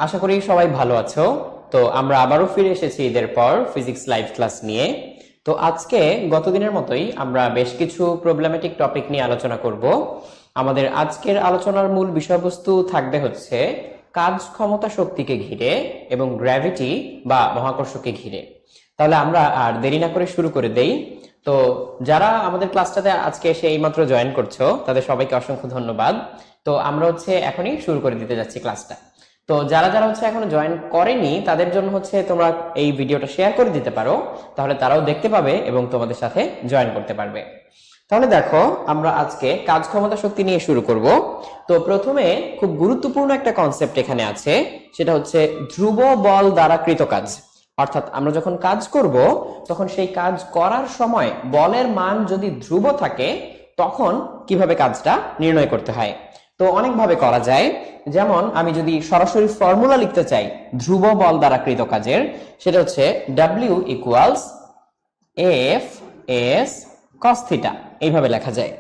আশা করি সবাই ভালো আছো। তো আমরা আবারও ফিরে এসেছি ঈদের পর ফিজিক্স লাইভ ক্লাস নিয়ে। তো আজকে গতদিনের মতোই আমরা বেশ কিছু প্রবলেমেটিক টপিক নিয়ে আলোচনা করব। আমাদের আজকের আলোচনার মূল বিষয়বস্তু থাকবে হচ্ছে কাজ ক্ষমতা শক্তিকে ঘিরে এবং গ্র্যাভিটি বা মহাকর্ষকে ঘিরে। তাহলে আমরা আর দেরি না করে শুরু করে দেই। তো যারা আমাদের ক্লাসটাতে আজকে এসে এইমাত্র জয়েন করছো তাদের সবাইকে অসংখ্য ধন্যবাদ। তো আমরা এখনই শুরু করে দিতে যাচ্ছি ক্লাসটা। তো যারা যারা এখনো জয়েন করেনি তাদের জন্য তোমরা এই ভিডিওটা শেয়ার করে দিতে পারো, তাহলে তারাও দেখতে পাবে এবং তোমাদের সাথে জয়েন করতে পারবে। তাহলে দেখো, আমরা আজকে কাজ ক্ষমতা শক্তি নিয়ে শুরু করব। তো প্রথমে খুব গুরুত্বপূর্ণ একটা কনসেপ্ট এখানে আছে, সেটা হচ্ছে ধ্রুব বল দ্বারা কৃত কাজ। অর্থাৎ আমরা যখন কাজ করব তখন সেই কাজ করার সময় বলের মান যদি ধ্রুব থাকে তখন কিভাবে কাজটা নির্ণয় করতে হয়। তো অনেকভাবে করা যায়। যেমন আমি যদি সরাসরি ফর্মুলা লিখতে চাই ধ্রুব বল দ্বারা কৃত কাজের, সেটা হচ্ছে W equals F S cos theta, এইভাবে লেখা যায়।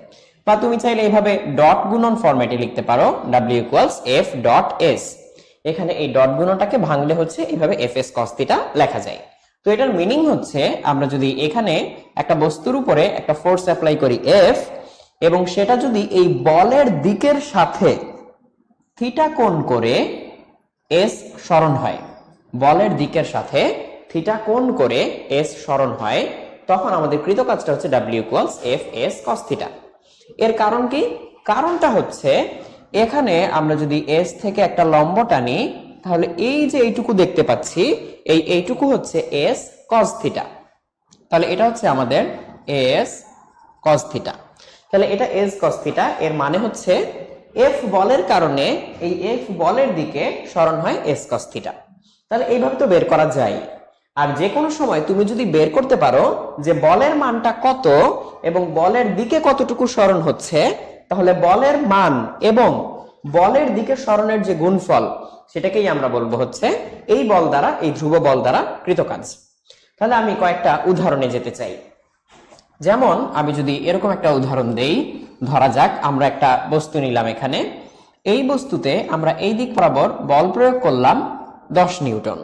বা তুমি চাইলে এইভাবে ডট গুণন ফরম্যাটে লিখতে পারো W equals F dot S. এখানে এই ডট গুণনটাকে ভাঙলে এইভাবে এফ এস কস থিটা লেখা যায়। তো এটার মিনিং হচ্ছে, আমরা যদি এখানে একটা বস্তুর উপরে একটা ফোর্স অ্যাপ্লাই করি এফ, এবং সেটা যদি এই বলের দিকের সাথে থিটা কোণ করে এস সরণ হয়, বলের দিকের সাথে থিটা কোণ করে এস সরণ হয়, তখন আমাদের কৃত কাজটা হচ্ছে W equals F S cos theta. এর কারণ কি? কারণটা হচ্ছে, এখানে আমরা যদি এস থেকে একটা লম্ব টানি, তাহলে এই যে এইটুকু দেখতে পাচ্ছি, এইটুকু হচ্ছে এস কস থিটা। তাহলে এটা হচ্ছে আমাদের এস কস থিটা। তাহলে এটা এস কস থিটা, এর মানে হচ্ছে এফ বলের কারণে এই এফ বলের দিকে সরণ হয় এস কস থিটা। তাহলে এইভাবে তো বের করা যায়। আর যে কোনো সময় তুমি যদি বের করতে পারো যে বলের মানটা কত এবং বলের দিকে কতটুকু সরণ হচ্ছে, তাহলে বলের মান এবং বলের দিকে সরণের যে গুণফল, সেটাকেই আমরা বলবো হচ্ছে এই বল দ্বারা, এই ধ্রুব বল দ্বারা কৃত কাজ। তাহলে আমি কয়েকটা উদাহরণে যেতে চাই। যেমন আমি যদি এরকম একটা উদাহরণ দেই, ধরা যাক আমরা একটা বস্তু নিলাম। এখানে এই বস্তুতে আমরা এই দিক বরাবর বল প্রয়োগ করলাম 10 নিউটন,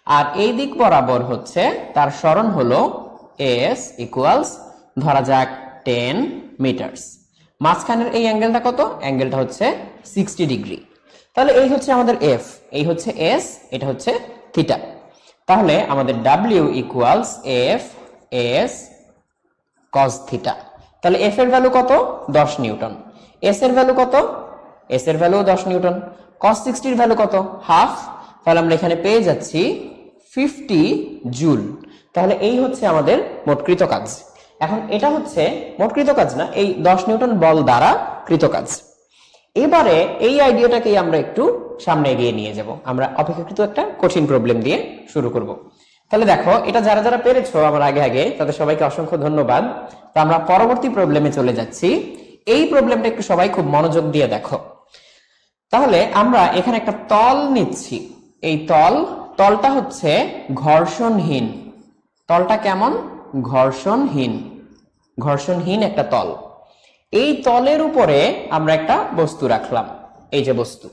আর এই দিক বরাবর তার সরণ হলো এস ইকুয়ালস ধরা যাক 10 মিটারস। মাঝখানের এই অ্যাঙ্গেলটা কত? অ্যাঙ্গেলটা হচ্ছে 60 ডিগ্রি। তাহলে এই হচ্ছে আমাদের এফ, এই হচ্ছে এস, এটা হচ্ছে থিটা। তাহলে আমাদের W equals F S cos theta. তাহলে এফ এর ভ্যালু কত? 10 নিউটন। এস এর ভ্যালু কত? এস এর ভ্যালু 10 নিউটন। কস 60 এর ভ্যালু কত? হাফ। তাহলে আমরা এখানে পেয়ে যাচ্ছি 50 জুল। তাহলে এই হচ্ছে আমাদের মোট কৃত কাজ। এখন এটা হচ্ছে মোট কৃত কাজ না, এই 10 নিউটন বল দ্বারা কৃত কাজ। এবারে এই আইডিয়াটাকেই আমরা একটু সামনে এগিয়ে নিয়ে যাব। আমরা অপেক্ষাকৃত একটা কঠিন প্রবলেম দিয়ে শুরু করব। তাহলে দেখো, এটা যারা যারা পেরেছো আমার আগে আগে, তাদের সবাইকে অসংখ্য ধন্যবাদ। তো আমরা পরবর্তী প্রবলেমে চলে যাচ্ছি। এই প্রবলেমটা একটু সবাই খুব মনোযোগ দিয়ে দেখো। তাহলে আমরা এখানে একটা তল নিচ্ছি। এই তলটা হচ্ছে ঘর্ষণহীন। তলটা কেমন? ঘর্ষণহীন একটা তল। এই তলের উপরে আমরা একটা বস্তু রাখলাম। এই যে বস্তু,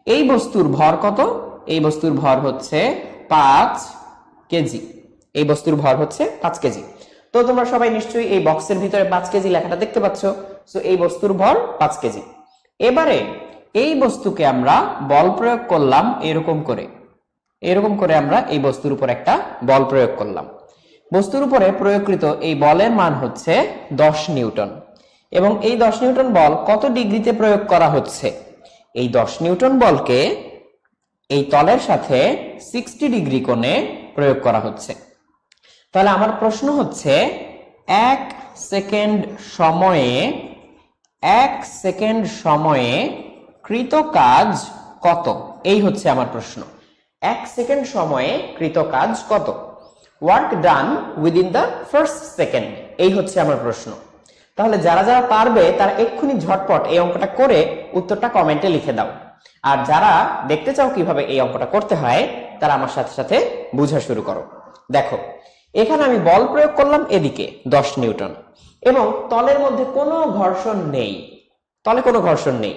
এই বস্তুর ভর কত? এই বস্তুর ভর হচ্ছে 5 কেজি। এই বস্তুর ভর হচ্ছে 5 কেজি। তো তোমরা সবাই নিশ্চয়ই এই বক্সের ভিতরে 5 কেজি লেখাটা দেখতে পাচ্ছ। সো এই বস্তুর ভর 5 কেজি। এবারে এই বস্তুকে আমরা বল প্রয়োগ করলাম এরকম করে আমরা এই বস্তুর উপর একটা বল প্রয়োগ করলাম। বস্তুর উপরে প্রয়োগকৃত এই বলের মান হচ্ছে 10 নিউটন। এবং এই 10 নিউটন বল কত ডিগ্রিতে প্রয়োগ করা হচ্ছে? এই 10 নিউটন বলকে এই তলের সাথে 60 ডিগ্রি কোণে প্রয়োগ করা হচ্ছে। তাহলে আমার প্রশ্ন হচ্ছে, 1 সেকেন্ড সময়ে কৃত কাজ কত? এই হচ্ছে আমার প্রশ্ন। 1 সেকেন্ড সময়ে কৃত কাজ কত? Work done within the first second, এই হচ্ছে আমার প্রশ্ন। তাহলে যারা যারা পারবে তারা এক্ষুনি ঝটপট এই অঙ্কটা করে উত্তরটা কমেন্টে লিখে দাও। আর যারা দেখতে চাও কিভাবে এই অঙ্কটা করতে হয়, তারা আমার সাথে সাথে বোঝা শুরু করো। দেখো, এখানে আমি বল প্রয়োগ করলাম এদিকে 10 নিউটন, এবং তলের মধ্যে কোনো ঘর্ষণ নেই। তলে কোনো ঘর্ষণ নেই।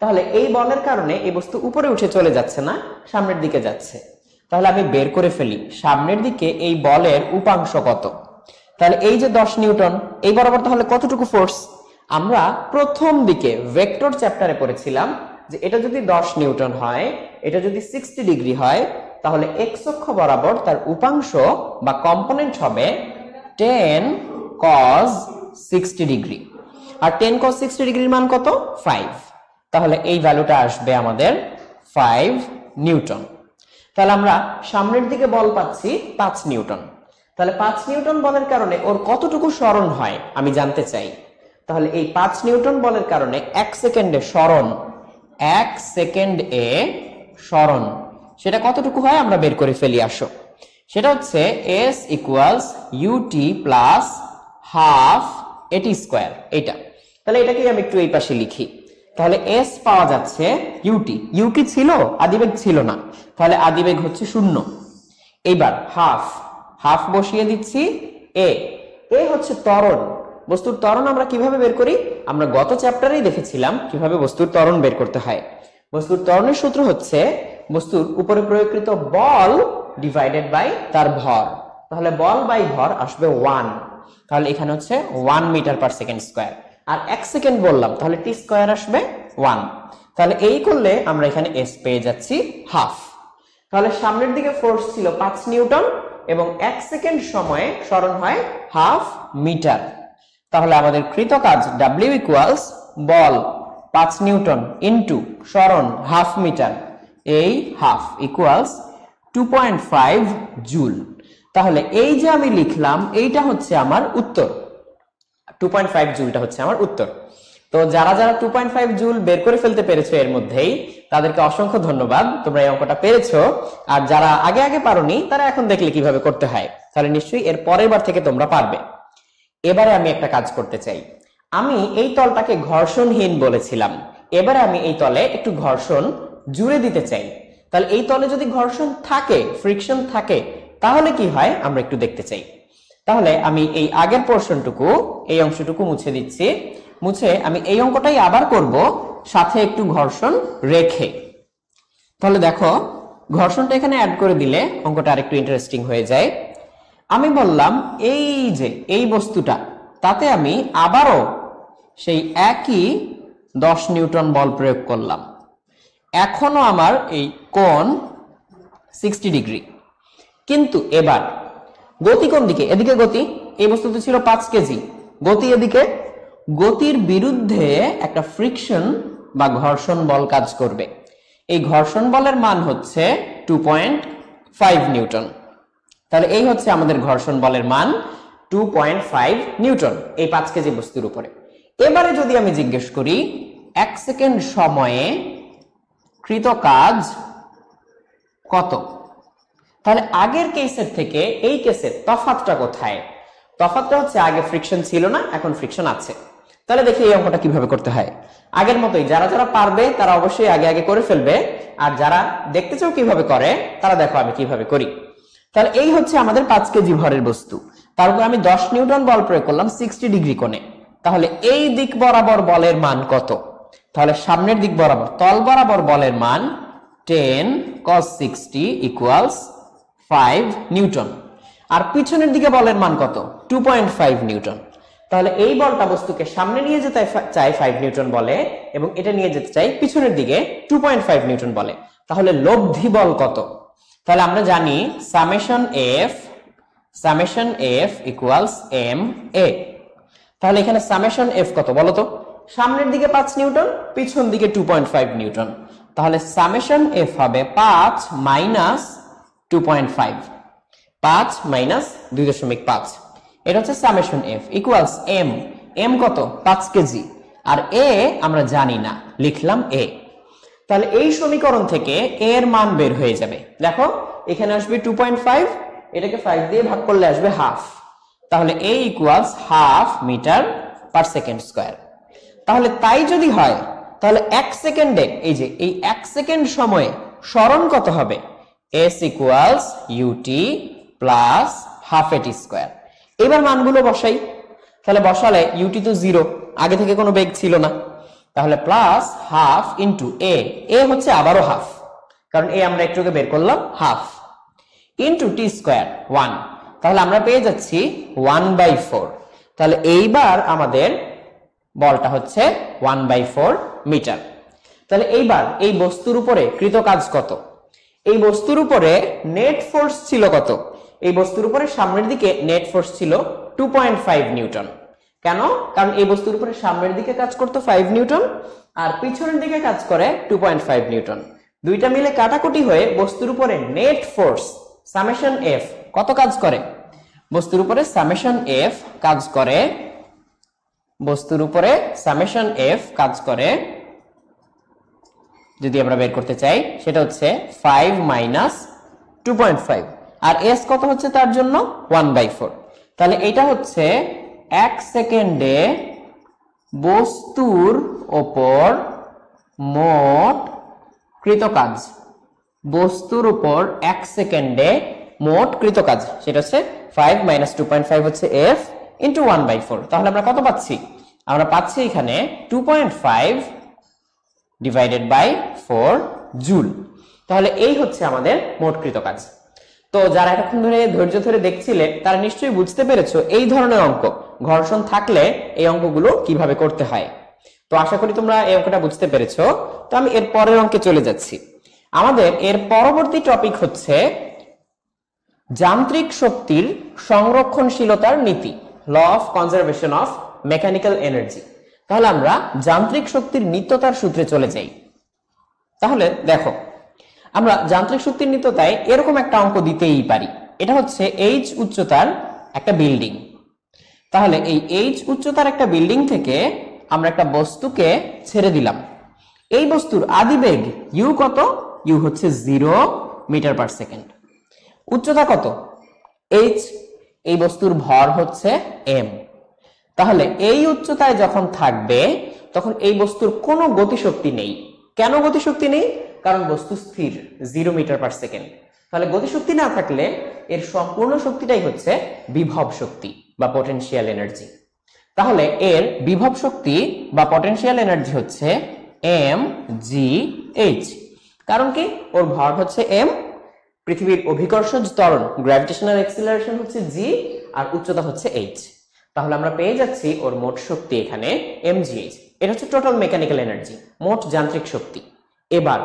তাহলে এই বলের কারণে এই বস্তু উপরে উঠে চলে যাচ্ছে না, সামনের দিকে যাচ্ছে। তাহলে আমি বের করে ফেলি সামনের দিকে এই বলের উপাংশ কত। তাহলে এই যে 10 নিউটন, এই বরাবর তাহলে কতটুকু ফোর্স? আমরা প্রথম দিকে ভেক্টর চ্যাপ্টারে পড়েছিলাম যে এটা যদি 10 নিউটন হয়, এটা যদি 60 ডিগ্রি হয়, তাহলে এক্স অক্ষ বরাবর তার উপাংশ বা কম্পোনেন্ট হবে 10 cos 60 ডিগ্রি। আর 10 cos 60 ডিগ্রির মান কত? 5। তাহলে এই ভ্যালুটা আসবে আমাদের 5 নিউটন। তাহলে আমরা সামনের দিকে বল পাচ্ছি 5 নিউটন। তাহলে 5 নিউটন বলের কারণে ওর কতটুকু সরণ হয় আমি জানতে চাই। তাহলে এই 5 নিউটন বলের কারণে 1 সেকেন্ডে সরণ, 1 সেকেন্ডে সরণ সেটা কতটুকু হয় আমরা বের করে ফেলি। আসো, সেটা হচ্ছে s equals ut plus half এটি স্কোয়ার। এটা তাহলে এটাকে আমি একটু এই পাশে লিখি। তাহলে s পাওয়া যাচ্ছে ut, u কি ছিল? আদিবেগ ছিল না, তাহলে আদিবেগ হচ্ছে 0। এইবার হাফ, হাফ বসিয়ে দিচ্ছি। এ হচ্ছে ত্বরণ, বস্তুর ত্বরণ আমরা কিভাবে বের করি? আমরা গত চ্যাপ্টারেই দেখেছিলাম কিভাবে বস্তুর ত্বরণ বের করতে হয়। বস্তুর ত্বরণের সূত্র হচ্ছে বস্তুর উপরে প্রয়োগকৃত বল ডিভাইডেড বাই তার ভর। তাহলে বল বাই ভর আসবে 1। তাহলে এখানে হচ্ছে 1 মিটার পার সেকেন্ড স্কোয়ার। আর 1 সেকেন্ড বললাম, তাহলে টি স্কোয়ার আসবে 1। তাহলে এই করলে আমরা এখানে এস পেয়ে যাচ্ছি হাফ। তাহলে সামনের দিকে ফোর্স ছিল 5 নিউটন এবং 1 সেকেন্ড সময়ে সরণ হয় হাফ মিটার। তাহলে আমাদের কৃত কাজ W ইকুয়ালস বল 5 নিউটন ইনটু সরণ হাফ মিটার, এই হাফ ইকুয়ালস 2.5 জুল। তাহলে এই যে আমি লিখলাম এইটা হচ্ছে আমার উত্তর, 2.5 জুলটা হচ্ছে আমার উত্তর। তো যারা যারা 2.5 জুল বের করে ফেলতে পেরেছো এর মধ্যেই, তাদেরকে অসংখ্য ধন্যবাদ, তোমরা এই অঙ্কটা পেরেছো। আর যারা আগে আগে পারোনি তারা এখন দেখলে কিভাবে করতে হয়, তাহলে নিশ্চয়ই এর পরের বার থেকে তোমরা পারবে। এবারে আমি একটা কাজ করতে চাই। আমি এই তলটাকে ঘর্ষণহীন বলেছিলাম, এবারে আমি এই তলে একটু ঘর্ষণ জুড়ে দিতে চাই। তাহলে এই তলে যদি ঘর্ষণ থাকে, ফ্রিকশন থাকে, তাহলে কি হয় আমরা একটু দেখতে চাই। তাহলে আমি এই আগের পোর্শনটুকু, এই অংশটুকু মুছে দিচ্ছি। মুছে আমি এই অঙ্কটাই আবার করব, সাথে একটু ঘর্ষণ রেখে। তাহলে দেখো, ঘর্ষণটা এখানে অ্যাড করে দিলে অঙ্কটা আরেকটু ইন্টারেস্টিং হয়ে যায়। আমি বললাম এই যে এই বস্তুটা, তাতে আমি আবারও সেই একই 10 নিউটন বল প্রয়োগ করলাম। এখনো আমার এই কোণ 60 ডিগ্রি, কিন্তু এবার গতি কোন দিকে? এদিকে গতি। এই বস্তুতে ছিল 5 কেজি, গতি এদিকে। গতির বিরুদ্ধে একটা ফ্রিকশন বা ঘর্ষণ বল কাজ করবে। এই ঘর্ষণ বলের মান হচ্ছে 2.5 নিউটন। তাহলে এই হচ্ছে আমাদের ঘর্ষণ বলের মান 2.5 নিউটন এই 5 কেজি বস্তুর উপরে। এবারে যদি আমি জিজ্ঞেস করি 1 সেকেন্ড সময়ে কৃত কাজ কত, তাহলে আগের কেসের থেকে এই কেসের তফাৎটা কোথায়? তফাৎটা হচ্ছে আগে ফ্রিকশন ছিল না, এখন ফ্রিকশন আছে। তাহলে দেখি এই অঙ্কটা কিভাবে করতে হয়। আগের মতোই যারা যারা পারবে তারা অবশ্যই আগে আগে করে ফেলবে, আর যারা দেখতে চাও কিভাবে করে তারা দেখো আমি কিভাবে করি। তাহলে এই হচ্ছে আমাদের 5 কেজি ভরের বস্তু, তার উপর আমি 10 নিউটন বল প্রয়োগ করলাম 60 ডিগ্রি কোণে। তাহলে এই দিক বরাবর বলের মান কত? তাহলে সামনের দিক বরাবর, তল বরাবর বলের মান 10 cos 60 ইকুয়ালস 5 নিউটন। আর পিছনের দিকে বলের মান কত? 2.5 নিউটন। তাহলে এই বলটা বস্তুকে সামনে নিয়ে যেতে চাই 5 নিউটন বলে, এবং এটা নিয়ে যেতে চাই পিছনের দিকে 2.5 নিউটন বলে। তাহলে লব্ধি বল কত? তাহলে আমরা জানি summation F equals M A. তাহলে এখানে সামেশন এফ কত বলো তো? সামনের দিকে 5 নিউটন, পিছন দিকে 2.5 নিউটন। তাহলে সামেশন এফ হবে 5 মাইনাস 2.5, 5 মাইনাস 2.5। এটা হচ্ছে summation F equals M. M কত? 5 কেজি। আর এ আমরা জানি না, লিখলাম এ। তাহলে এই সমীকরণ থেকে এ এর মান বের হয়ে যাবে। দেখো এখানে আসবে 2.5, এটাকে 5 দিয়ে ভাগ করলে আসবে হাফ। তাহলে A equals half metre per second square. তাহলে তাই যদি হয়, তাহলে 1 সেকেন্ডে এই যে এই 1 সেকেন্ড সময়ে সরণ কত হবে? s equals ut plus half এটি স্কোয়ার। এবার মানগুলো বসাই। তাহলে বসালে ut তো 0, আগে থেকে কোনো বেগ ছিল না। তাহলে প্লাস হাফ ইন্টু এ হচ্ছে আবারও হাফ, কারণ এ আমরা একটু আগে বের করলাম, হাফ ইন্টু টি স্কোয়ার 1, তাহলে আমরা পেয়ে যাচ্ছি 1/4। তাহলে এইবার আমাদের বলটা হচ্ছে 1/4 মিটার। তাহলে এইবার এই বস্তুর উপরে কৃত কাজ কত? এই বস্তুর উপরে নেট ফোর্স ছিল কত? এই বস্তুর উপরে সামনের দিকে নেট ফোর্স ছিল 2.5 নিউটন। কেন? কারণ এই বস্তুর উপরে সামনের দিকে কাজ করতো 5 নিউটন আর পিছনের দিকে কাজ করে 2.5 নিউটন। দুইটা মিলে কাটাকুটি হয়ে বস্তুর উপরে নেট ফোর্স সামেশন এফ কত কাজ করে? বস্তুর উপরে সামেশন এফ কাজ করে, বস্তুর উপরে সামেশন এফ কাজ করে, যদি আমরা বের করতে চাই সেটা হচ্ছে 5 মাইনাস 2.5, আর এস কত হচ্ছে তার জন্য 1/4। তাহলে এটা হচ্ছে 1 সেকেন্ডে বস্তুর ওপর মোট কৃত কাজ। বস্তুর উপর 1 সেকেন্ডে মোট কৃত কাজ সেটা হচ্ছে 5 মাইনাস 2.5 হচ্ছে এফ ইন্টু 1/4। তাহলে আমরা কত পাচ্ছি? আমরা পাচ্ছি এখানে 2.5 ডিভাইডেড বাই 4 জুল। তাহলে এই হচ্ছে আমাদের মোট কৃত কাজ। তো যারা এতক্ষণ ধরে ধৈর্য ধরে দেখছিলে তারা নিশ্চয়ই বুঝতে পেরেছো এই ধরনের অঙ্ক ঘর্ষণ থাকলে এই অঙ্কগুলো কিভাবে করতে হয়। তো আশা করি তোমরা এই অঙ্কটা বুঝতে পেরেছো। তো আমি এর পরের অঙ্কে চলে যাচ্ছি। আমাদের এর পরবর্তী টপিক হচ্ছে যান্ত্রিক শক্তির সংরক্ষণশীলতার নীতি, law of conservation of mechanical energy. তাহলে আমরা যান্ত্রিক শক্তির নিত্যতার সূত্রে চলে যাই। তাহলে দেখো, আমরা যান্ত্রিক শক্তির নিত্যতায় এরকম একটা অঙ্ক দিতেই পারি। এটা হচ্ছে এইচ উচ্চতার একটা বিল্ডিং। তাহলে এই এইচ উচ্চতার একটা বিল্ডিং থেকে আমরা একটা বস্তুকে ছেড়ে দিলাম। এই বস্তুর আদিবেগ ইউ কত? ইউ হচ্ছে 0 মিটার পার সেকেন্ড। উচ্চতা কত? এইচ। এই বস্তুর ভর হচ্ছে এম। তাহলে এই উচ্চতায় যখন থাকবে তখন এই বস্তুর কোনো গতিশক্তি নেই। কেন গতিশক্তি নেই? কারণ বস্তু স্থির 0 মিটার পার সেকেন্ড। তাহলে গতিশক্তি না থাকলে এর সম্পূর্ণ শক্তিটাই হচ্ছে বিভব শক্তি বা পটেনশিয়াল এনার্জি। তাহলে এর বিভব শক্তি বা পটেনশিয়াল এনার্জি হচ্ছে এম জি এইচ। কারণ কি? ওর ভর হচ্ছে এম, পৃথিবীর অভিকর্ষজ ত্বরণ গ্র্যাভিটেশনাল অ্যাক্সিলারেশন হচ্ছে জি, আর উচ্চতা হচ্ছে এইচ। তাহলে আমরা পেয়ে যাচ্ছি ওর মোট শক্তি এখানে mgh। এটা হচ্ছে টোটাল মেকানিক্যাল এনার্জি, মোট যান্ত্রিক শক্তি। এবার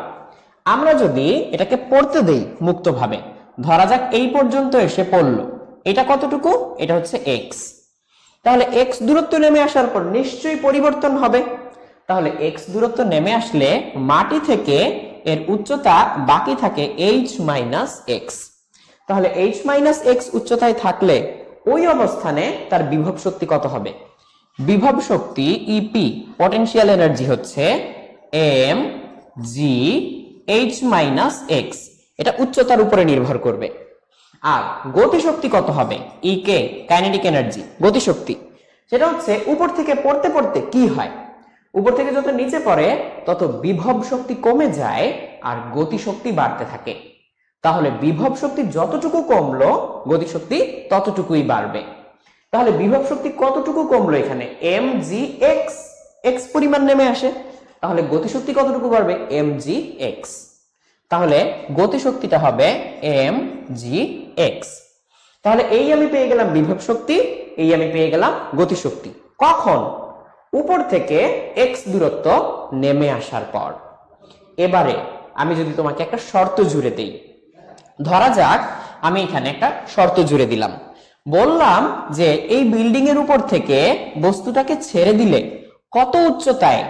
আমরা যদি এটাকে পড়তে দেই মুক্তভাবে, ধরা যাক এই পর্যন্ত এসে পড়লো, এটা কতটুকু? এটা হচ্ছে x। তাহলে x দূরত্ব নেমে আসার পর নিশ্চয়ই পরিবর্তন হবে। তাহলে x দূরত্ব নেমে আসলে মাটি থেকে এর উচ্চতা বাকি থাকে h মাইনাস x। তাহলে h মাইনাস x উচ্চতায় থাকলে ওই অবস্থানে তার বিভব শক্তি কত হবে? বিভব শক্তি ইপি পটেনশিয়াল এনার্জি হচ্ছে M G H minus X. এটা উচ্চতার উপরে নির্ভর করবে। আর গতিশক্তি কত হবে? ইকে কাইনেটিক এনার্জি, গতিশক্তি, সেটা হচ্ছে উপর থেকে পড়তে পড়তে কি হয়, উপর থেকে যত নিচে পড়ে তত বিভব শক্তি কমে যায় আর গতিশক্তি বাড়তে থাকে। তাহলে বিভব শক্তি যতটুকু কমলো গতিশক্তি ততটুকুই বাড়বে। তাহলে বিভব শক্তি কতটুকু কমলো? এখানে এম জি এক্স, এক্স পরিমাণ নেমে আসে। তাহলে গতিশক্তি কতটুকু বাড়বে? M G X. তাহলে গতিশক্তিটা হবে এম জি এক্স। তাহলে এই আমি পেয়ে গেলাম বিভব শক্তি, এই আমি পেয়ে গেলাম গতিশক্তি। কখন? উপর থেকে এক্স দূরত্ব নেমে আসার পর। এবারে আমি যদি তোমাকে একটা শর্ত জুড়ে দেই, ধরা যাক আমি এখানে একটা শর্ত জুড়ে দিলাম, বললাম যে এই বিল্ডিং এর উপর থেকে বস্তুটাকে ছেড়ে দিলে কত উচ্চতায়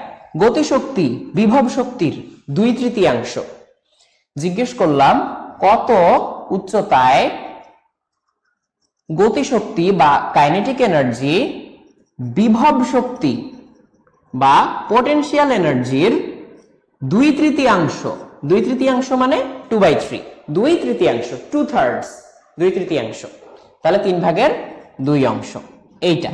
গতিশক্তি বিভব শক্তির 2/3 জিজ্ঞেস করলাম, কত উচ্চতায় গতিশক্তি বা কাইনেটিক এনার্জি বিভব শক্তি বা পটেনশিয়াল এনার্জির 2/3, 2/3 মানে 2/3, 2/3, 2/3, 2/3, তাহলে 3/2 এইটা।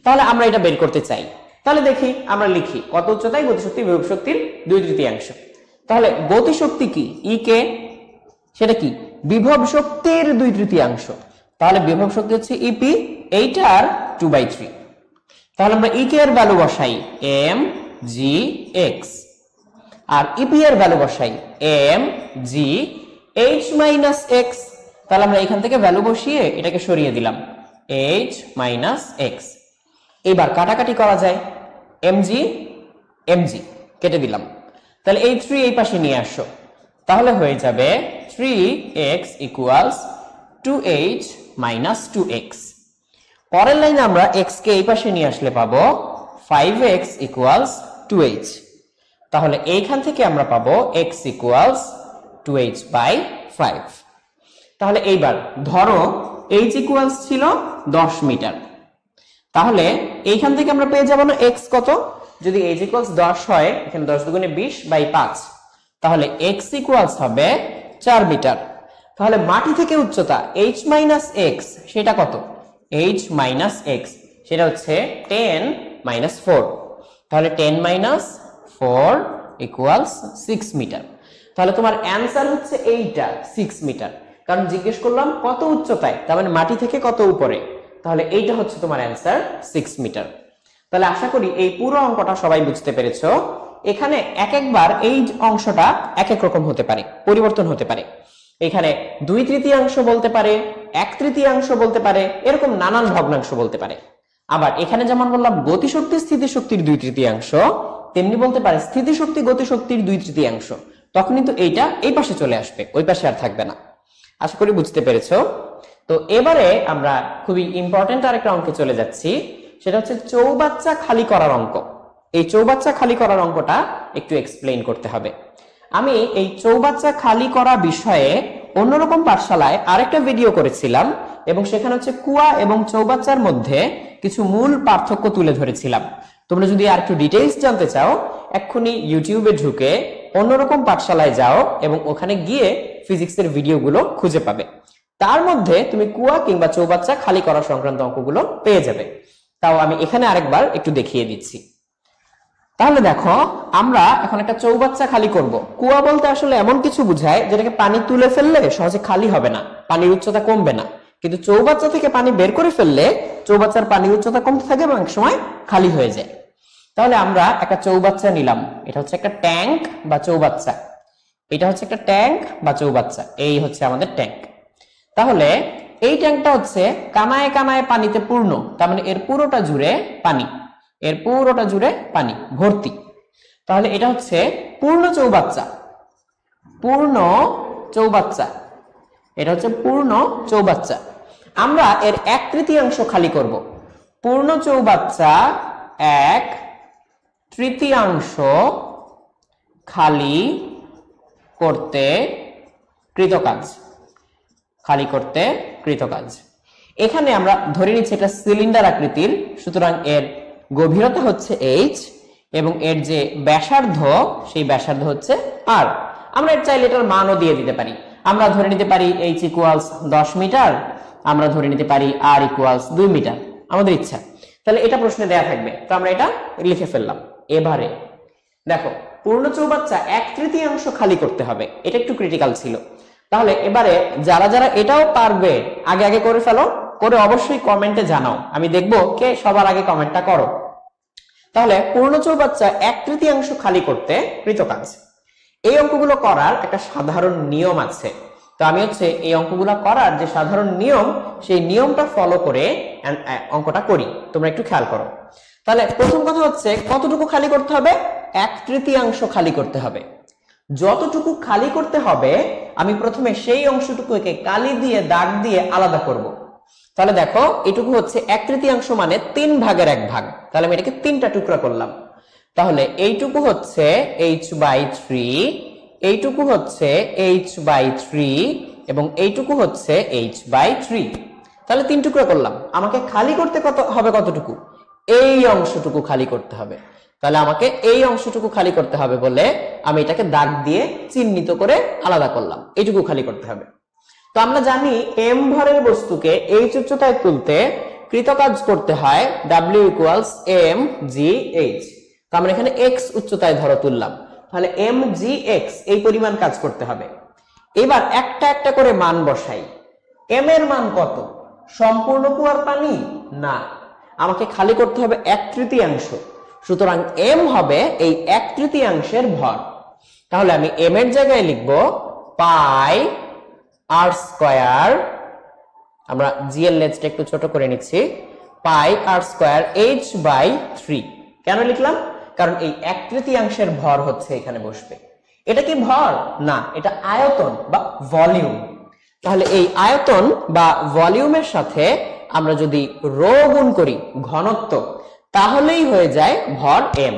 তাহলে আমরা এটা বের করতে চাই। তাহলে দেখি, আমরা লিখি কত উচ্চতায় গতিশক্তি বিভব শক্তির 2/3। তাহলে গতিশক্তি কি? ইকে, সেটা কি? বিভব শক্তির 2/3। তাহলে বিভব শক্তি হচ্ছে ইপি, এইটার 2/3। তাহলে আমরা ইকে এর ভ্যালু বসাই এম জি এক্স, আর ইপি এর ভ্যালু বসাই M G H minus X. তাহলে আমরা এখান থেকে ভ্যালু বসিয়ে এটাকে সরিয়ে দিলাম এইচ মাইনাস এক্স। এবার কাটাকাটি করা যায়, এমজি এমজি কেটে দিলাম। তাহলে এই 3 এই পাশে নিয়ে আসো, তাহলে হয়ে যাবে 3x equals 2h minus 2x। পরের লাইনে আমরা x কে এই পাশে নিয়ে আসলে পাবো 5x ইকুয়ালস 2h। তাহলে এইখান থেকে আমরা পাবো x ইকুয়ালস 2h বাই 5। তাহলে এইবার ধরো h ইকুয়ালস ছিল 10 মিটার, তাহলে এইখান থেকে আমরা পেয়ে যাব না x কত, যদি h ইকুয়ালস 10 হয় এখানে 10 দুগুণে 20 বাই 5, তাহলে x ইকুয়ালস হবে 4 মিটার। তাহলে মাটি থেকে উচ্চতা h মাইনাস x সেটা কত, h মাইনাস x সেটা হচ্ছে 10 মাইনাস 4, তাহলে 10 মাইনাস 4 ইকুয়ালস 6 মিটার। তাহলে তোমার অ্যানসার হচ্ছে এইটা 6 মিটার, কারণ জিজ্ঞেস করলাম কত উচ্চতায়, তার মানে মাটি থেকে কত উপরে, তাহলে এইটা হচ্ছে তোমার অ্যানসার 6 মিটার। তাহলে আশা করি এই পুরো অঙ্কটা সবাই বুঝতে পেরেছো। এখানে এক একবার এই অংশটা এক এক রকম হতে পারে, পরিবর্তন হতে পারে। এখানে 2/3 বলতে পারে, 1/3 বলতে পারে, এরকম নানান ভগ্নাংশ বলতে পারে। আবার এখানে যেমন বললাম গতিশক্তি স্থিতিশক্তির 2/3, তেমনি বলতে পারে স্থিতিশক্তি গতিশক্তির 2/3। তখন কিন্তু এইটা এই পাশে চলে আসবে, ওই পাশে আর থাকবে না। আশা করি বুঝতে পেরেছো। তো এবারে আমরা খুবই ইম্পর্টেন্ট আরেকটা অঙ্কে চলে যাচ্ছি, সেটা হচ্ছে চৌবাচ্চা খালি করার অঙ্ক। এই চৌবাচ্চা খালি করার অঙ্কটা একটু এক্সপ্লেইন করতে হবে। আমি এই চৌবাচ্চা খালি করা বিষয়ে অন্যরকম পাঠশালায় আরেকটা ভিডিও করেছিলাম, এবং সেখানে হচ্ছে কুয়া এবং চৌবাচ্চার মধ্যে কিছু মূল পার্থক্য তুলে ধরেছিলাম। তোমরা যদি আর একটু ডিটেইলস জানতে চাও, এক্ষুনি ইউটিউবে ঢুকে অন্যরকম পাঠশালায় যাও এবং ওখানে গিয়ে ফিজিক্সের ভিডিওগুলো খুঁজে পাবে। তার মধ্যে তুমি কুয়া কিংবা চৌবাচ্চা খালি করা সংক্রান্ত অঙ্কগুলো পেয়ে যাবে। তাও আমি এখানে আরেকবার একটু দেখিয়ে দিচ্ছি। তাহলে দেখো, আমরা এখন একটা চৌবাচ্চা খালি করব। কুয়া বলতে আসলে এমন কিছু বোঝায় যেটাকে পানি তুলে ফেললে সহজে খালি হবে না, পানির উচ্চতা কমবে না। কিন্তু চৌবাচ্চা থেকে পানি বের করে ফেললে চৌবাচ্চার পানির উচ্চতা কমতে থাকে এবং এক সময় খালি হয়ে যায়। তাহলে আমরা একটা চৌবাচ্চা নিলাম, এটা হচ্ছে একটা ট্যাঙ্ক বা চৌবাচ্চা, এটা হচ্ছে একটা ট্যাঙ্ক বা চৌবাচ্চা, এই হচ্ছে আমাদের ট্যাঙ্ক। তাহলে এই ট্যাঙ্কটা হচ্ছে কানায় কানায় পানিতে পূর্ণ, তার মানে এর পুরোটা জুড়ে পানি, এর পুরোটা জুড়ে পানি ভর্তি। তাহলে এটা হচ্ছে পূর্ণ চৌবাচ্চা, পূর্ণ চৌবাচ্চা, এটা হচ্ছে পূর্ণ চৌবাচ্চা। আমরা এর 1/3 খালি করব। পূর্ণ চৌবাচ্চা 1/3 খালি করতে কৃতকাজ, খালি করতে কৃতকাজ। এখানে আমরা ধরে নিচ্ছি এটা সিলিন্ডার আকৃতির, সুতরাং এর গভীরতা হচ্ছে h এবং এর যে ব্যাসার্ধ সেই ব্যাসার্ধ হচ্ছে r। আমরা এর চাইলে এটার মানও দিয়ে দিতে পারি। আমরা ধরে নিতে পারি h ইকুয়ালস 10 মিটার, আমরা ধরে নিতে পারি r ইকুয়ালস 2 মিটার, আমাদের ইচ্ছা। তাহলে এটা প্রশ্নে দেয়া থাকবে, তো আমরা এটা লিখে ফেললাম। এবারে দেখো, পূর্ণ চৌবাচ্চা 1/3 খালি করতে হবে, এটা একটু ক্রিটিক্যাল ছিল। তাহলে এবারে যারা যারা এটাও পারবে আগে আগে করে ফেলো, করে অবশ্যই কমেন্টে জানাও, আমি দেখবো কে সবার আগে কমেন্টটা করো। তাহলে পূর্ণ চৌবাচ্চা 1/3 খালি করতে কৃতকাজ। এই অঙ্কগুলো করার একটা সাধারণ নিয়ম আছে, তো আমি হচ্ছে এই অঙ্কগুলো করার যে সাধারণ নিয়ম, সেই নিয়মটা ফলো করে অঙ্কটা করি, তোমরা একটু খেয়াল করো। তাহলে প্রথম কথা হচ্ছে কতটুকু খালি করতে হবে, 1/3 খালি করতে হবে। যতটুকু খালি করতে হবে আমি প্রথমে সেই অংশটুকুকে কালি দিয়ে দাগ দিয়ে আলাদা করব। তাহলে দেখো, এটুকু হচ্ছে 1/3 মানে 3 ভাগের 1 ভাগ, তাহলে আমি এটাকে 3টা টুকরা করলাম। তাহলে এইটুকু হচ্ছে h/3, এইটুকু হচ্ছে h/3 এবং এইটুকু হচ্ছে h/3। তাহলে 3 টুকরা করলাম। আমাকে খালি করতে কত হবে, কতটুকু, এই অংশটুকু খালি করতে হবে। তাহলে আমাকে এই অংশটুকু খালি করতে হবে বলে আমি এটাকে দাগ দিয়ে চিহ্নিত করে আলাদা করলাম, এইটুকু খালি করতে হবে। তো আমরা জানি m ভরের বস্তুকে h উচ্চতায় তুলতে কৃতকাজ করতে হয় w ইকুয়ালস mgh। তো আমরা এখানে x উচ্চতায় ধরো তুললাম, তাহলে mgx এই পরিমাণ কাজ করতে হবে। এবার একটা একটা করে মান বসাই। m এর মান কত, সম্পূর্ণ কুয়ার পানি না, আমাকে খালি করতে হবে 1/3, সুতরাং m হবে এই 1/3 ভর। তাহলে আমি m এর জায়গায় লিখব পাই r স্কয়ার, আমরা g এর লেজটা একটু ছোট করে নিচ্ছি, পাই r স্কয়ার h/3। কেন লিখলাম? কারণ এই 1/3 ভর হচ্ছে এখানে বসবে। এটা কি ভর? না, এটা আয়তন বা ভলিউম। তাহলে এই আয়তন বা ভলিউমের সাথে আমরা যদি রো গুণ করি ঘনত্ব, তাহলেই হয়ে যায় ভর m।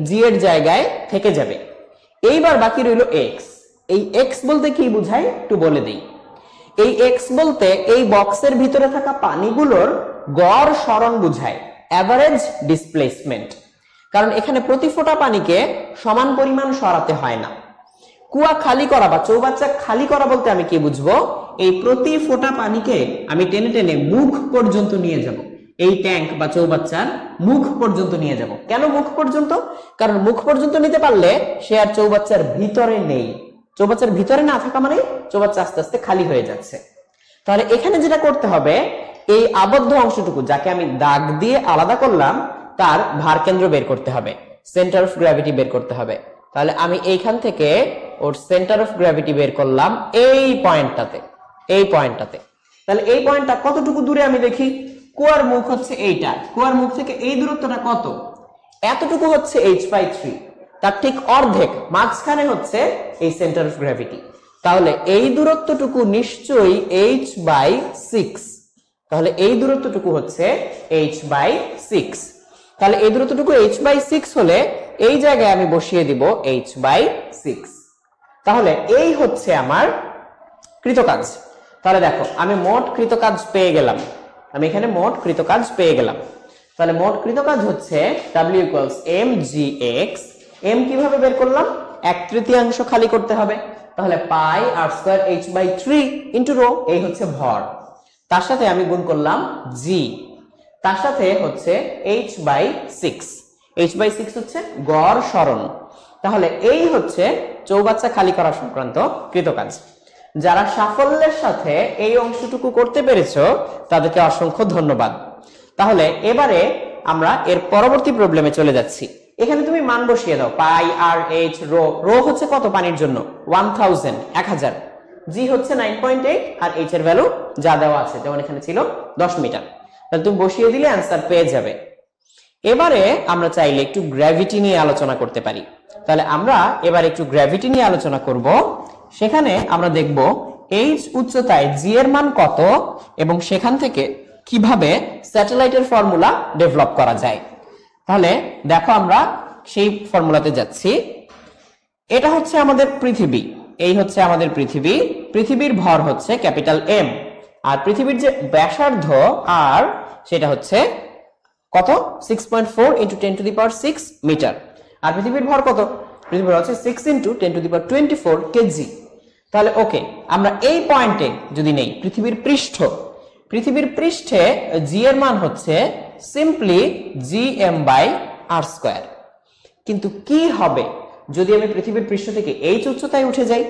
g এর জায়গায় থেকে যাবে। এইবার বাকি রইল x। এই x বলতে কি বোঝায় একটু বলে দেই। এই x বলতে এই বক্সের ভিতরে থাকা পানিগুলোর গড় সরণ বোঝায়, অ্যাভারেজ ডিসপ্লেসমেন্ট। কারণ এখানে প্রতি ফোঁটা পানিকে সমান পরিমাণ সরাতে হয় না। কুয়া খালি করা বা চৌবাচ্চা খালি করা বলতে আমি কি বুঝবো? এই প্রতি ফোঁটা পানিকে আমি টেনে টেনে মুখ পর্যন্ত নিয়ে যাব, এই ট্যাঙ্ক বা চৌবাচ্চার মুখ পর্যন্ত নিয়ে যাব। কেন মুখ পর্যন্ত? কারণ মুখ পর্যন্ত নিতে পারলে সে আর চৌবাচ্চার ভিতরে নেই। চৌবাচ্চার ভিতরে না থাকা মানে চৌবাচ্চা আস্তে আস্তে খালি হয়ে যাচ্ছে। তাহলে এখানে যেটা করতে হবে, এই আবদ্ধ অংশটুকু যাকে আমি দাগ দিয়ে আলাদা করলাম, তার ভার কেন্দ্র বের করতে হবে, সেন্টার অফ গ্র্যাভিটি বের করতে হবে। তাহলে আমি এইখান থেকে ওর সেন্টার অফ গ্র্যাভিটি বের করলাম এই পয়েন্টটাতে, এই পয়েন্টটাতে। তাহলে এই পয়েন্টটা কতটুকু দূরে আমি দেখি? কুয়ার মুখ হচ্ছে এইটা, কুয়ার মুখ থেকে এই দূরত্বটা কত? এতটুকু হচ্ছে h/3। তার ঠিক অর্ধেক, মাঝখানে হচ্ছে এই সেন্টার অফ গ্র্যাভিটি। তাহলে এই দূরত্বটুকু নিশ্চয়ই h/6। তাহলে এই দূরত্বটুকু হচ্ছে h/6। তাহলে এই দূরত্বটুকু h/6 হলে এই জায়গায় আমি বসিয়ে দিব h/6। তাহলে এই হচ্ছে আমার কৃতকাজ। তাহলে দেখো আমি মোট কৃতকাজ পেয়ে গেলাম, আমি এখানে মোট কৃতকাজ পেয়ে গেলাম। তাহলে মোট কৃতকাজ হচ্ছে w = mgx। m কিভাবে বের করলাম? 1/3 খালি করতে হবে। তাহলে pi r square h/3 into rho, এই হচ্ছে ভর। তার সাথে আমি গুণ করলাম g, তার সাথে হচ্ছে h/6। h/6 হচ্ছে গড় সরণ। তাহলে এই হচ্ছে চৌবাচ্চা খালি করা সংক্রান্ত কৃতকাজ। যারা সাফল্যের সাথে এই অংশটুকু করতে পেরেছো তাদেরকে অসংখ্য ধন্যবাদ। তাহলে এবারে আমরা এর পরবর্তী প্রবলেমে চলে যাচ্ছি। এখানে তুমি মান বসিয়ে দাও, পাই আর এইচ রো। রো হচ্ছে কত পানির জন্য? 1000, জি হচ্ছে 9.8, আর এইচ এর ভ্যালু যা দেওয়া আছে, যেমন এখানে ছিল 10 মিটার। তাহলে তুমি বসিয়ে দিলে অ্যান্সার পেয়ে যাবে। এবারে আমরা চাইলে একটু গ্র্যাভিটি নিয়ে আলোচনা করতে পারি। তাহলে আমরা এবার একটু গ্র্যাভিটি নিয়ে আলোচনা করব। সেখানে আমরা দেখব এইচ উচ্চতায় জি এর মান কত এবং সেখান থেকে কিভাবে স্যাটেলাইটের ফর্মুলা ডেভেলপ করা যায়। তাহলে দেখো আমরা সেই ফর্মুলাতে যাচ্ছি। এটা হচ্ছে আমাদের পৃথিবী, এই হচ্ছে আমাদের পৃথিবী। পৃথিবীর ভর হচ্ছে ক্যাপিটাল এম, আর পৃথিবীর যে ব্যাসার্ধ আর সেটা হচ্ছে কত? 6.4 × 10⁶ মিটার। আর পৃথিবীর ভর কত? পৃথিবীর ভর হচ্ছে 6 × 10⁻24 কেজি। তাহলে ওকে, আমরা এই পয়েন্টে যদি নেই পৃথিবীর পৃষ্ঠ, পৃথিবীর পৃষ্ঠে জি এর মান হচ্ছে সিম্পলি gm/r²। কিন্তু কি হবে যদি আমি পৃথিবীর পৃষ্ঠ থেকে এইচ উচ্চতায় উঠে যাই?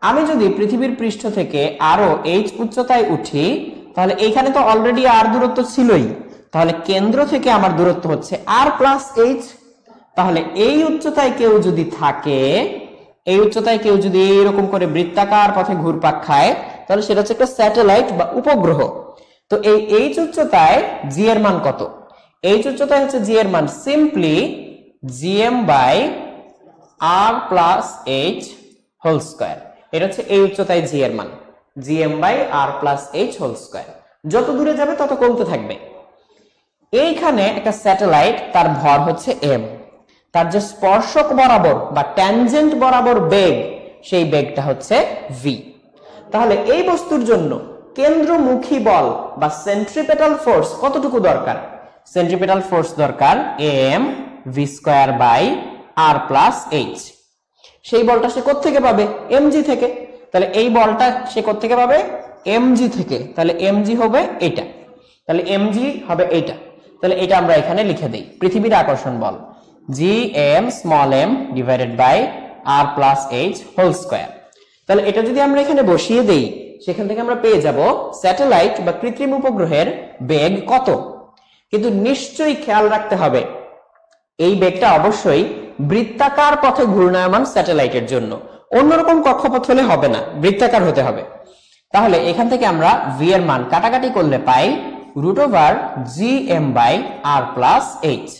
আমি যদি পৃথিবীর পৃষ্ঠ থেকে আরো এইচ উচ্চতায় উঠি, তাহলে এইখানে তো অলরেডি আর দূরত্ব ছিলই। তাহলে কেন্দ্র থেকে আমার দূরত্ব হচ্ছে r+h। তাহলে এই উচ্চতায় কেউ যদি থাকে, এই উচ্চতায় কেউ যদি এইরকম করে বৃত্তাকার পথে ঘুরপাক খায়, তাহলে সেটা হচ্ছে একটা স্যাটেলাইট বা উপগ্রহ। তো এই এইচ উচ্চতায় জি এর মান কত? এইচ উচ্চতায় হচ্ছে জি এর মান সিম্পলি gm/r+h²। এটা হচ্ছে এই উচ্চতায় জি এর মান, gm/r+h²। যত দূরে যাবে তত কমতে থাকবে। এইখানে একটা স্যাটেলাইট, তার ভর হচ্ছে m, তার যে স্পর্শক বরাবর বা ট্যানজেন্ট বরাবর বেগ, সেই বেগটা হচ্ছে v। তাহলে এই বস্তুর জন্য কেন্দ্রমুখী বল বা সেন্ট্রিপেটাল ফোর্স কতটুকু দরকার? সেন্ট্রিপেটাল ফোর্স দরকার mv²/r+h। সেই বলটা সে কোত্থেকে পাবে? mg থেকে। তাহলে এই বলটা সে কোত্থেকে পাবে? mg থেকে। তাহলে mg হবে এটা, তাহলে mg হবে এইটা। তাহলে এটা আমরা এখানে লিখে দেই, পৃথিবীর আকর্ষণ বল gm/r+h²। তাহলে এটা যদি আমরা এখানে বসিয়ে দেই, সেখান থেকে আমরা পেয়ে যাব স্যাটেলাইট বা কৃত্রিম উপগ্রহের বেগ কত। কিন্তু নিশ্চয়ই খেয়াল রাখতে হবে এই বেগটা অবশ্যই বৃত্তাকার পথে ঘূর্ণায়মান স্যাটেলাইটের জন্য। অন্যরকম কক্ষপথ হলে হবে না, বৃত্তাকার হতে হবে। তাহলে এখান থেকে আমরা ভি এর মান কাটাকাটি করলে পাই √gm/r+h।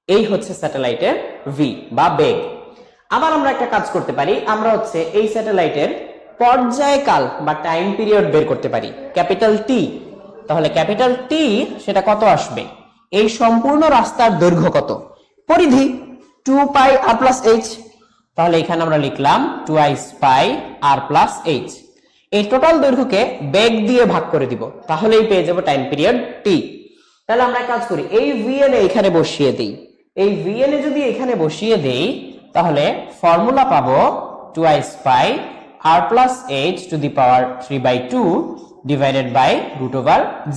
এই হচ্ছে স্যাটেলাইটের ভি বা বেগ। আবার আমরা একটা কাজ করতে পারি, আমরা হচ্ছে এই স্যাটেলাইটের পর্যায়কাল বা টাইম পিরিয়ড বের করতে পারি, ক্যাপিটাল টি। তাহলে ক্যাপিটাল টি সেটা কত আসবে, এই সম্পূর্ণ রাস্তার দৈর্ঘ্য কত, পরিধি 2πr+h। তাহলে এখানে আমরা লিখলাম 2πr+h। এই টোটাল দৈর্ঘ্যকে বেগ দিয়ে ভাগ করে দিব, তাহলেই পেয়ে যাব টাইম পিরিয়ড টি। তাহলে আমরা কাজ করি, এই vn এখানে বসিয়ে দিই। এই vn যদি এখানে বসিয়ে দেই তাহলে ফর্মুলা পাবো 2πr+h⁵ ডিভাইডেড বাই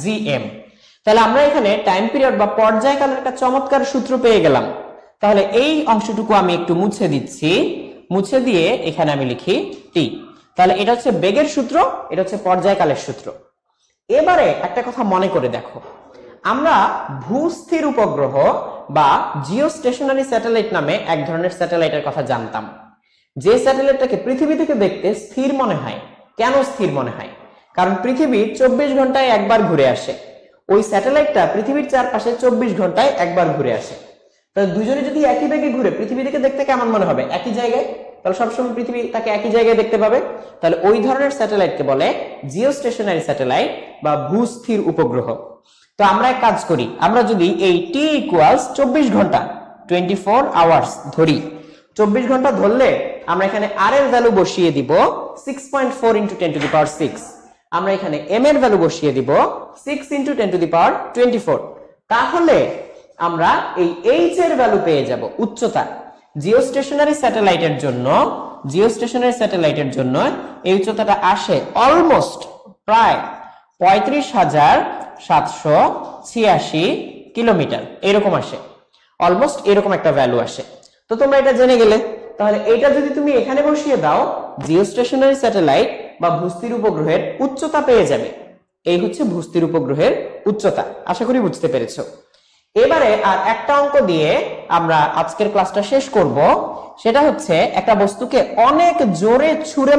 √gm। তাহলে আমরা এখানে টাইম পিরিয়ড বা পর্যায়কালের একটা চমৎকার সূত্র পেয়ে গেলাম। তাহলে এই অংশটুকু আমি একটু মুছে দিচ্ছি, মুছে দিয়ে এখানে আমি লিখি টি। তাহলে এটা হচ্ছে বেগের সূত্র, এটা হচ্ছে পর্যায়কালের সূত্র। এবারে একটা কথা মনে করে দেখো, আমরা ভূস্থির উপগ্রহ বা জিওস্টেশনারি স্যাটেলাইট নামে এক ধরনের স্যাটেলাইটের কথা জানতাম, যে স্যাটেলাইটটাকে পৃথিবী থেকে দেখতে স্থির মনে হয়। কেন স্থির মনে হয়? কারণ পৃথিবী 24 ঘন্টায় একবার ঘুরে আসে, ওই স্যাটেলাইটটা পৃথিবীর চারপাশে 24 ঘন্টায় একবার ঘুরে আসে। তাহলে দুজনে যদি একই বেগে ঘুরে পৃথিবী থেকে দেখতে কেমন মনে হবে? একই জায়গায়, তাহলে সবসময় পৃথিবী তাকে একই জায়গায় দেখতে পাবে। তাহলে ওই ধরনের স্যাটেলাইটকে বলে জিওস্টেশনারি স্যাটেলাইট বা ভূস্থির উপগ্রহ। তো আমরা এক কাজ করি, আমরা যদি এই টি ইকুয়ালস 24 ঘন্টা 24 আওয়ার্স ধরি, 24 ঘন্টা ধরলে আমরা এখানে আর এর ভ্যালু বসিয়ে দিব 6.4 × 10⁶। আমরা এখানে এম এর ভ্যালু বসিয়ে দিব 6 × 10⁻²৪। তাহলে আমরা এই এইচ এর ভ্যালু পেয়ে যাব, উচ্চতা। জিওস্টেশনারি স্যাটেলাইটের জন্য এই উচ্চতাটা আসে অলমোস্ট প্রায় 35,786 কিলোমিটার, এরকম আসে, অলমোস্ট এরকম একটা ভ্যালু আসে। তো তোমরা এটা জেনে গেলে। তাহলে এটা যদি তুমি এখানে বসিয়ে দাও, জিওস্টেশনারি স্যাটেলাইট বা ভূস্থির উপগ্রহের উচ্চতা পেয়ে যাবে। এই হচ্ছে ভূস্থির উপগ্রহের উচ্চতা। আশা করি বুঝতে পেরেছো। এবারে আর একটা অঙ্ক দিয়ে আমরা আজকের ক্লাসটা শেষ করব। সেটা হচ্ছে একটা বস্তুকে অনেক জোরে ছুঁড়ে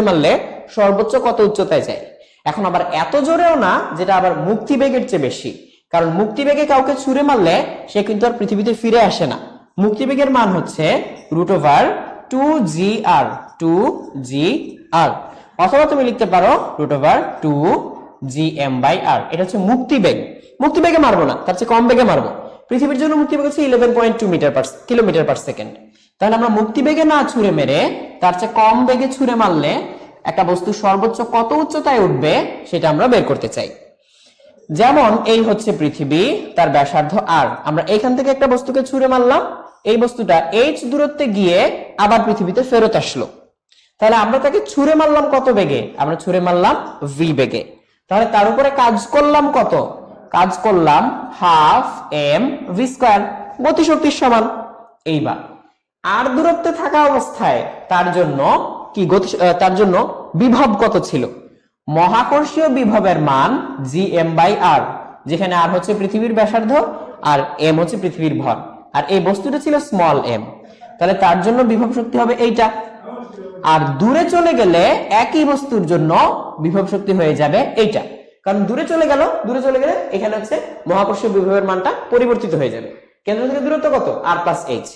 মারলে সর্বোচ্চ কত উচ্চতায় যায়। এখন আবার এত জোরেও না যেটা আবার মুক্তিবেগের চেয়ে বেশি, কারণ মুক্তিবেগে কাউকে ছুঁড়ে মারলে সে কিন্তু আর পৃথিবীতে ফিরে আসে না। মুক্তিবেগের মান হচ্ছে √2gr, অথবা তুমি লিখতে পারো √2gm/r। এটা হচ্ছে মুক্তিবেগ। মুক্তিবেগে মারবো না, তার চেয়ে কম বেগে মারবো। পৃথিবীর জন্য মুক্তিবেগ হচ্ছে 11.2 কিলোমিটার/সেকেন্ড। তাহলে আমরা মুক্তিবেগে না ছুঁড়ে মেরে তার চেয়ে কম বেগে ছুঁড়ে মারলে একটা বস্তু সর্বোচ্চ কত উচ্চতায় উঠবে সেটা আমরা বের করতে চাই। যেমন এই হচ্ছে পৃথিবী, তার ব্যাসার্ধ r। আমরা এখান থেকে একটা বস্তুকে ছুঁড়ে মারলাম, এই বস্তুটা h দূরত্বে গিয়ে আবার পৃথিবীতে ফেরত আসলো। তাহলে আমরা তাকে ছুঁড়ে মারলাম কত বেগে? আমরা ছুঁড়ে মারলাম v বেগে। তাহলে তার উপরে কাজ করলাম কত? কাজ করলাম ½ mv², গতিশক্তির সমান। এইবার আর দূরত্বে থাকা অবস্থায় তার জন্য বিভব কত ছিল? মহাকর্ষীয় বিভবের মান gm/r, যেখানে r হচ্ছে পৃথিবীর ব্যাসার্ধ আর m হচ্ছে পৃথিবীর ভর, আর এই বস্তুটা ছিল স্মল m। তাহলে তার জন্য বিভব শক্তি হবে এইটা। আর দূরে চলে গেলে একই বস্তুর জন্য বিভব শক্তি হয়ে যাবে এইটা, কারণ দূরে চলে গেলে এখানে হচ্ছে মহাকর্ষীয় বিভবের মানটা পরিবর্তিত হয়ে যাবে। কেন্দ্র থেকে দূরত্ব কত? r+h।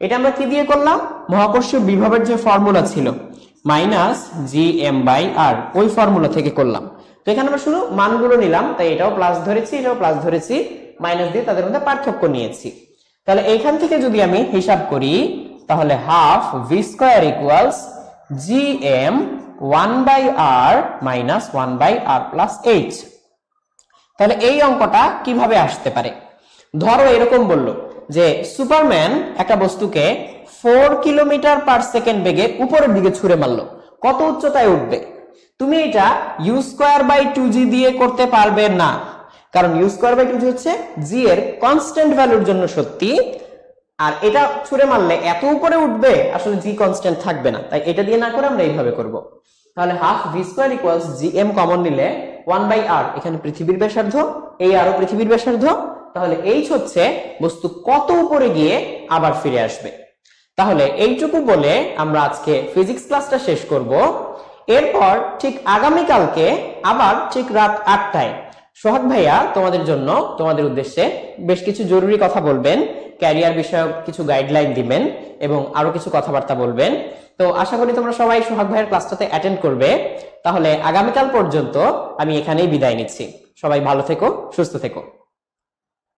এটা আমরা কি দিয়ে করলাম? মহাকর্ষীয় বিভবের যে ফর্মুলা ছিল -gm/r, ওই ফর্মুলা থেকে করলাম। তো এখানে আমরা শুধু মানগুলো নিলাম, তাই এটাও প্লাস ধরেছি, এটাও প্লাস ধরেছি, মাইনাস দিয়ে তাদের মধ্যে পার্থক্য নিয়েছি। তাহলে এইখান থেকে যদি আমি হিসাব করি তাহলে ½ v² = gm 1/r - 1/r+h। তাহলে এই অঙ্কটা কিভাবে আসতে পারে? ধরো এরকম বললো যে সুপারম্যান একটা বস্তুকে 4 কিলোমিটার/সেকেন্ড বেগে উপরের দিকে ছুঁড়ে মারলো, কত উচ্চতায় উঠবে? তুমি এটা u²/2g দিয়ে করতে পারবে না, কারণ u²/2g হচ্ছে g এর কনস্ট্যান্ট ভ্যালুর জন্য সত্যি, আর এটা ছুঁড়ে মারলে এত উপরে উঠবে, আসলে g কনস্ট্যান্ট থাকবে না। তাই এটা দিয়ে না করে আমরা এইভাবে করব। তাহলে half V square equals G M common নিলে 1/r, এখানে পৃথিবীর ব্যাসার্ধ, এই আরো পৃথিবীর ব্যাসার্ধ, তাহলে এইচ হচ্ছে বস্তু কত উপরে গিয়ে আবার ফিরে আসবে। তাহলে এইটুকু বলে আমরা আজকে ফিজিক্স ক্লাসটা শেষ করব। এরপর ঠিক আগামীকালকে আবার ঠিক রাত 8টায় সোহাগ ভাইয়া তোমাদের জন্য, তোমাদের উদ্দেশ্যে বেশ কিছু জরুরি কথা বলবেন, ক্যারিয়ার বিষয়ক কিছু গাইডলাইন দিবেন এবং আরো কিছু কথাবার্তা বলবেন। তো আশা করি তোমরা সবাই সোহাগ ভাইয়ের ক্লাসটাতে অ্যাটেন্ড করবে। তাহলে আগামীকাল পর্যন্ত আমি এখানেই বিদায় নিচ্ছি। সবাই ভালো থেকো, সুস্থ থেকো।